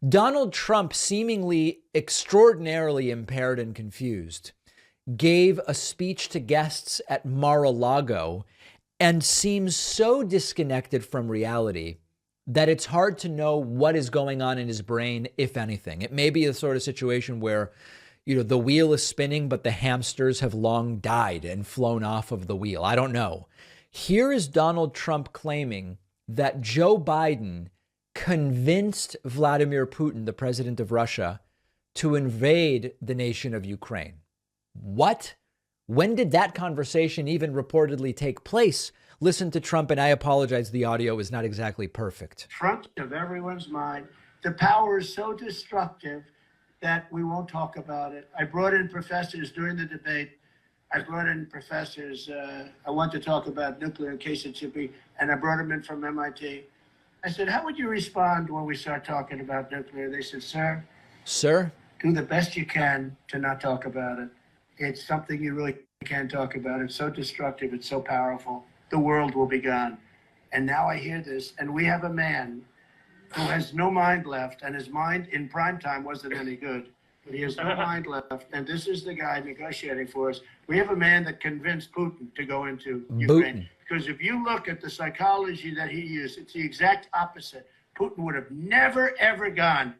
Donald Trump, seemingly extraordinarily impaired and confused, gave a speech to guests at Mar-a-Lago and seems so disconnected from reality that it's hard to know what is going on in his brain, if anything. It may be a sort of situation where, the wheel is spinning, but the hamsters have long died and flown off of the wheel. I don't know. Here is Donald Trump claiming that Joe Biden convinced Vladimir Putin, the president of Russia, to invade the nation of Ukraine. What? When did that conversation even reportedly take place? Listen to Trump, and I apologize, the audio is not exactly perfect. Front of everyone's mind. The power is so destructive that we won't talk about it. I brought in professors during the debate. I want to talk about nuclear in case it should be, and I brought them in from MIT. I said, how would you respond when we start talking about nuclear? They said, Sir, do the best you can to not talk about it. It's something you really can't talk about. It's so destructive. It's so powerful. The world will be gone. And now I hear this, and we have a man who has no mind left, and his mind in prime time wasn't any good. But he has no mind left, and this is the guy negotiating for us. We have a man that convinced Putin to go into Ukraine. Because if you look at the psychology that he used, it's the exact opposite. Putin would have never, ever gone.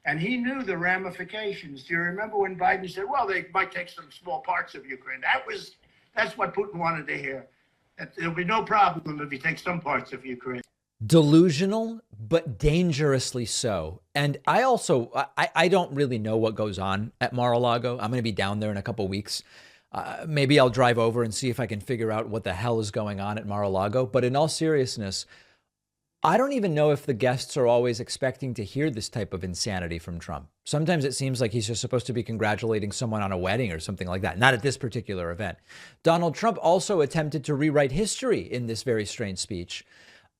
And he knew the ramifications. Do you remember when Biden said, well, they might take some small parts of Ukraine? That's what Putin wanted to hear. That there'll be no problem if he takes some parts of Ukraine. Delusional, but dangerously so. And I don't really know what goes on at Mar-a-Lago. I'm going to be down there in a couple of weeks. Maybe I'll drive over and see if I can figure out what the hell is going on at Mar-a-Lago. But in all seriousness, I don't even know if the guests are always expecting to hear this type of insanity from Trump. Sometimes it seems like he's just supposed to be congratulating someone on a wedding or something like that. Not at this particular event. Donald Trump also attempted to rewrite history in this very strange speech,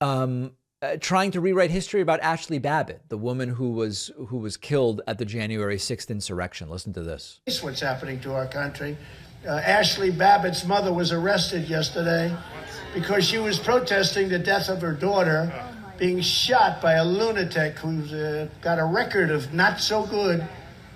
trying to rewrite history about Ashley Babbitt, the woman who was killed at the January 6th insurrection. Listen to this. This is what's happening to our country. Ashley Babbitt's mother was arrested yesterday because she was protesting the death of her daughter being shot by a lunatic who's got a record of not so good.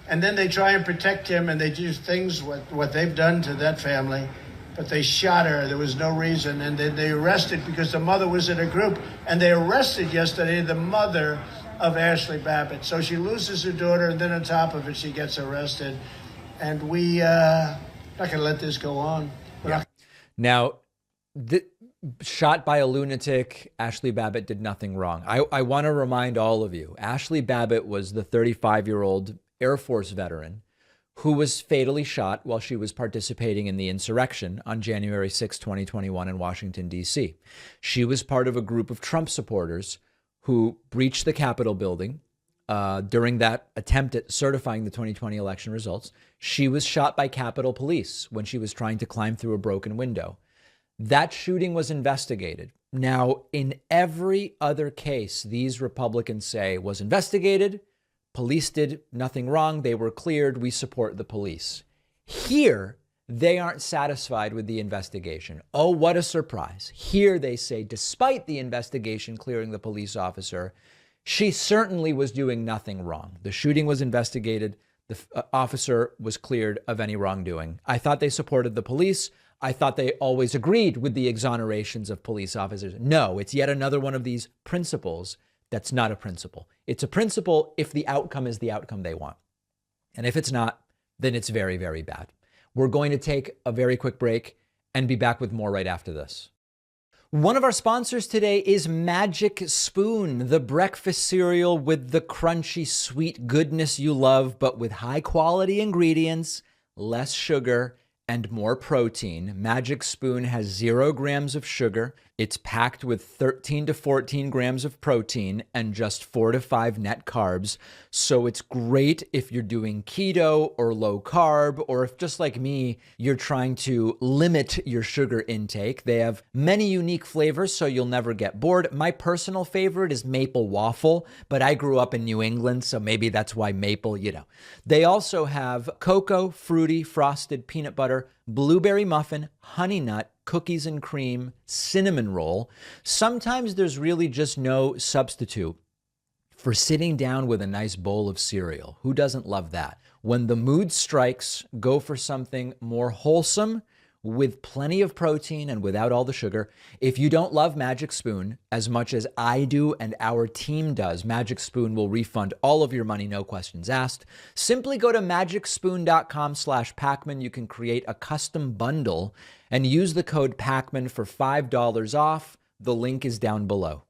And then they try and protect him, and they do things, what they've done to that family. But they shot her. There was no reason. And then they arrested because the mother was in a group. And they arrested yesterday the mother of Ashley Babbitt. So she loses her daughter, and then on top of it, she gets arrested. And we not going to let this go on. Now, shot by a lunatic, Ashley Babbitt did nothing wrong. I want to remind all of you, Ashley Babbitt was the 35-year-old Air Force veteran who was fatally shot while she was participating in the insurrection on January 6, 2021 in Washington, D.C. She was part of a group of Trump supporters who breached the Capitol building during that attempt at certifying the 2020 election results. She was shot by Capitol Police when she was trying to climb through a broken window. That shooting was investigated. Now, in every other case, these Republicans say was investigated. Police did nothing wrong. They were cleared. We support the police. Here, they aren't satisfied with the investigation. Oh, what a surprise. Here they say, despite the investigation clearing the police officer, she certainly was doing nothing wrong. The shooting was investigated. The officer was cleared of any wrongdoing. I thought they supported the police. I thought they always agreed with the exonerations of police officers. No, it's yet another one of these principles that's not a principle. It's a principle if the outcome is the outcome they want. And if it's not, then it's very, very bad. We're going to take a very quick break and be back with more right after this. One of our sponsors today is Magic Spoon, the breakfast cereal with the crunchy, sweet goodness you love, but with high quality ingredients, less sugar, and more protein. Magic Spoon has 0 grams of sugar. It's packed with 13 to 14 grams of protein and just 4 to 5 net carbs. So it's great if you're doing keto or low carb, or if just like me, you're trying to limit your sugar intake. They have many unique flavors, so you'll never get bored. My personal favorite is maple waffle, but I grew up in New England, so maybe that's why maple, They also have cocoa, fruity, frosted peanut butter, blueberry muffin, honey nut, cookies and cream, cinnamon roll. Sometimes there's really just no substitute for sitting down with a nice bowl of cereal. Who doesn't love that? When the mood strikes, go for something more wholesome with plenty of protein and without all the sugar. If you don't love Magic Spoon as much as I do and our team does, Magic Spoon will refund all of your money, no questions asked. Simply go to magicspoon.com/Pacman. You can create a custom bundle and use the code Pacman for $5 off. The link is down below.